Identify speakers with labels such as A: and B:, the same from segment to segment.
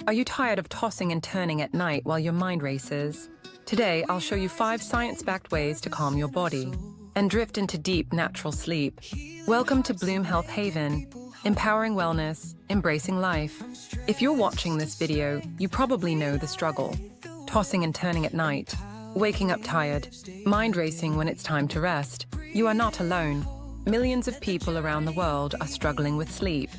A: Are you tired of tossing and turning at night while your mind races? Today, I'll show you 5 science-backed ways to calm your body and drift into deep, natural sleep. Welcome to Bloom Health Haven, empowering wellness, embracing life. If you're watching this video, you probably know the struggle. Tossing and turning at night, waking up tired, mind racing when it's time to rest. You are not alone. Millions of people around the world are struggling with sleep,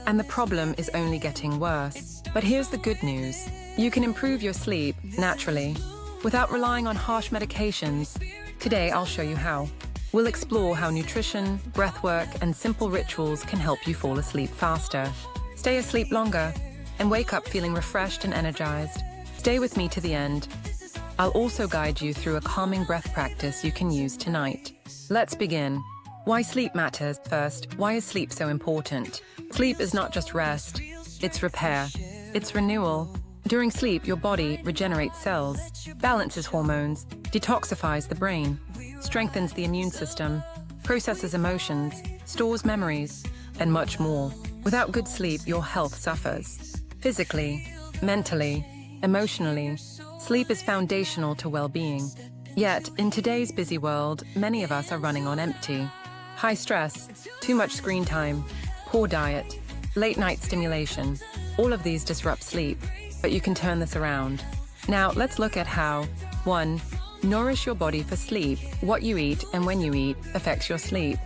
A: and the problem is only getting worse. But here's the good news. You can improve your sleep naturally, without relying on harsh medications. Today, I'll show you how. We'll explore how nutrition, breathwork, and simple rituals can help you fall asleep faster, stay asleep longer, and wake up feeling refreshed and energized. Stay with me to the end. I'll also guide you through a calming breath practice you can use tonight. Let's begin. Why sleep matters. First, why is sleep so important? Sleep is not just rest, it's repair, it's renewal. During sleep, your body regenerates cells, balances hormones, detoxifies the brain, strengthens the immune system, processes emotions, stores memories, and much more. Without good sleep, your health suffers. Physically, mentally, emotionally, sleep is foundational to well-being. Yet, in today's busy world, many of us are running on empty. High stress, too much screen time, poor diet, late-night stimulation, all of these disrupt sleep, but you can turn this around. Now, let's look at how. 1. Nourish your body for sleep. What you eat and when you eat affects your sleep.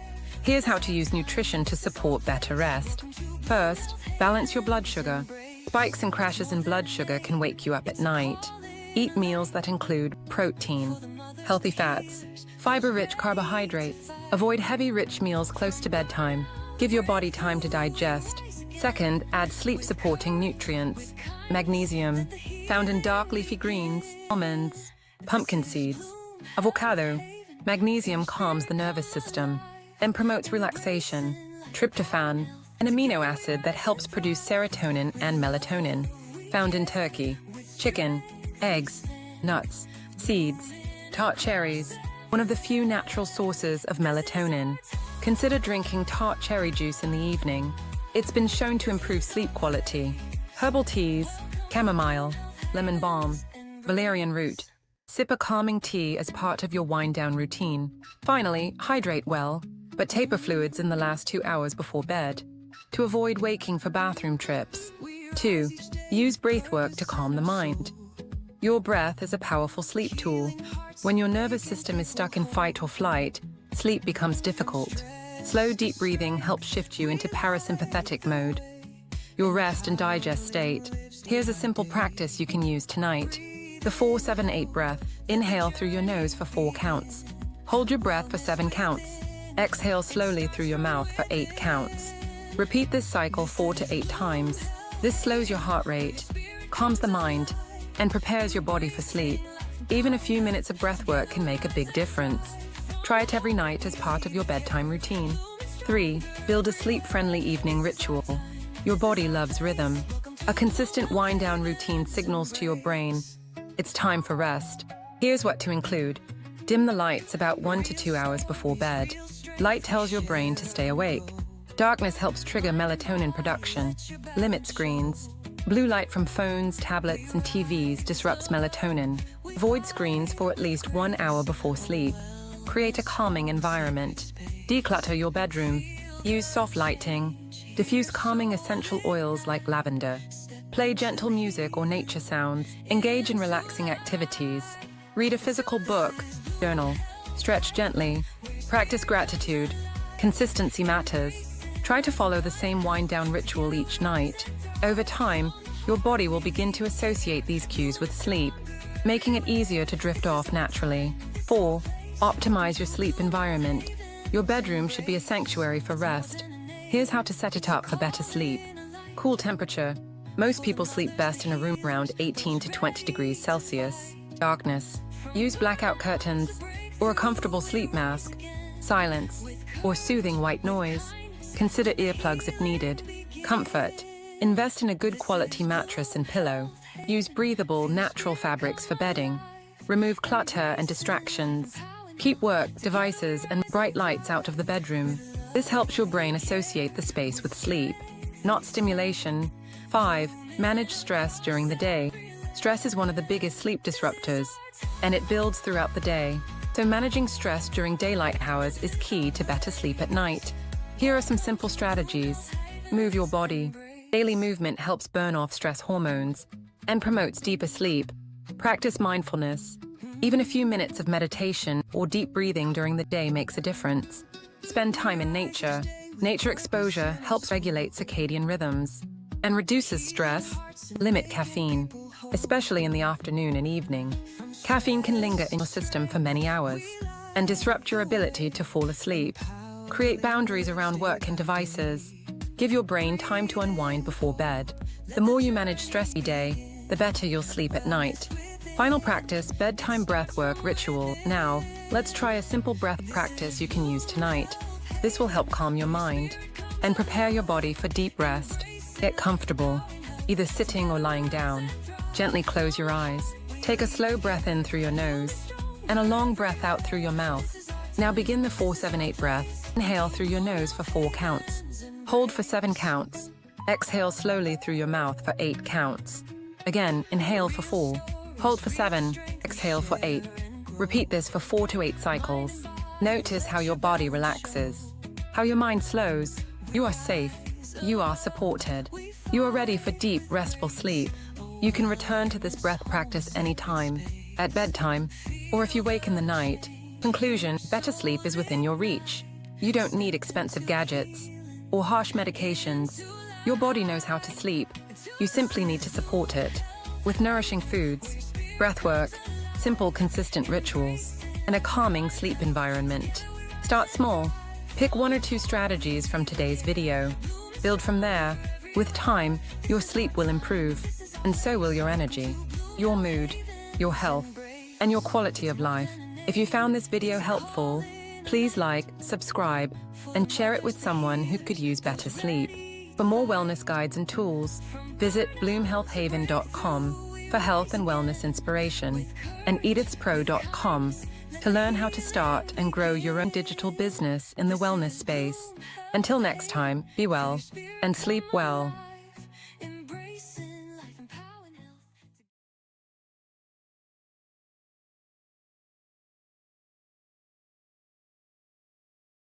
A: Here's how to use nutrition to support better rest. First, balance your blood sugar. Spikes and crashes in blood sugar can wake you up at night. Eat meals that include protein, healthy fats, fiber-rich carbohydrates. Avoid heavy, rich meals close to bedtime. Give your body time to digest. Second, add sleep-supporting nutrients. Magnesium, found in dark leafy greens, almonds, pumpkin seeds, avocado. Magnesium calms the nervous system and promotes relaxation. Tryptophan, an amino acid that helps produce serotonin and melatonin, found in turkey, chicken, eggs, nuts, seeds, tart cherries, one of the few natural sources of melatonin. Consider drinking tart cherry juice in the evening. It's been shown to improve sleep quality. Herbal teas, chamomile, lemon balm, valerian root. Sip a calming tea as part of your wind-down routine. Finally, hydrate well, but taper fluids in the last 2 hours before bed to avoid waking for bathroom trips. 2. Use breathwork to calm the mind. Your breath is a powerful sleep tool. When your nervous system is stuck in fight or flight, sleep becomes difficult. Slow, deep breathing helps shift you into parasympathetic mode, your rest and digest state. Here's a simple practice you can use tonight. The 4-7-8 breath. Inhale through your nose for 4 counts. Hold your breath for 7 counts. Exhale slowly through your mouth for 8 counts. Repeat this cycle 4 to 8 times. This slows your heart rate, calms the mind, and prepares your body for sleep. Even a few minutes of breath work can make a big difference. Try it every night as part of your bedtime routine. 3. Build a sleep-friendly evening ritual. Your body loves rhythm. A consistent wind-down routine signals to your brain it's time for rest. Here's what to include. Dim the lights about 1 to 2 hours before bed. Light tells your brain to stay awake. Darkness helps trigger melatonin production. Limit screens. Blue light from phones, tablets, and TVs disrupts melatonin. Avoid screens for at least 1 hour before sleep. Create a calming environment. Declutter your bedroom. Use soft lighting. Diffuse calming essential oils like lavender. Play gentle music or nature sounds. Engage in relaxing activities. Read a physical book. Journal. Stretch gently. Practice gratitude. Consistency matters. Try to follow the same wind-down ritual each night. Over time, your body will begin to associate these cues with sleep, making it easier to drift off naturally. 4. Optimize your sleep environment. Your bedroom should be a sanctuary for rest. Here's how to set it up for better sleep. Cool temperature. Most people sleep best in a room around 18 to 20 degrees Celsius. Darkness. Use blackout curtains or a comfortable sleep mask. Silence or soothing white noise. Consider earplugs if needed. Comfort. Invest in a good quality mattress and pillow. Use breathable, natural fabrics for bedding. Remove clutter and distractions. Keep work, devices, and bright lights out of the bedroom. This helps your brain associate the space with sleep, not stimulation. 5. Manage stress during the day. Stress is one of the biggest sleep disruptors, and it builds throughout the day. So managing stress during daylight hours is key to better sleep at night. Here are some simple strategies. Move your body. Daily movement helps burn off stress hormones and promotes deeper sleep. Practice mindfulness. Even a few minutes of meditation or deep breathing during the day makes a difference. Spend time in nature. Nature exposure helps regulate circadian rhythms and reduces stress. Limit caffeine, especially in the afternoon and evening. Caffeine can linger in your system for many hours and disrupt your ability to fall asleep. Create boundaries around work and devices. Give your brain time to unwind before bed. The more you manage stress every day, the better you'll sleep at night. Final practice, bedtime breathwork ritual. Now, let's try a simple breath practice you can use tonight. This will help calm your mind and prepare your body for deep rest. Get comfortable, either sitting or lying down. Gently close your eyes. Take a slow breath in through your nose and a long breath out through your mouth. Now begin the 4-7-8 breath. Inhale through your nose for 4 counts. Hold for 7 counts. Exhale slowly through your mouth for 8 counts. Again, inhale for 4. Hold for 7, exhale for 8. Repeat this for 4 to 8 cycles. Notice how your body relaxes, how your mind slows. You are safe. You are supported. You are ready for deep, restful sleep. You can return to this breath practice anytime, at bedtime, or if you wake in the night. Conclusion, better sleep is within your reach. You don't need expensive gadgets or harsh medications. Your body knows how to sleep. You simply need to support it with nourishing foods, breathwork, simple, consistent rituals, and a calming sleep environment. Start small. Pick 1 or 2 strategies from today's video. Build from there. With time, your sleep will improve, and so will your energy, your mood, your health, and your quality of life. If you found this video helpful, please like, subscribe, and share it with someone who could use better sleep. For more wellness guides and tools, visit bloomhealthhaven.com for health and wellness inspiration, and edithspro.com to learn how to start and grow your own digital business in the wellness space. Until next time, be well and sleep well.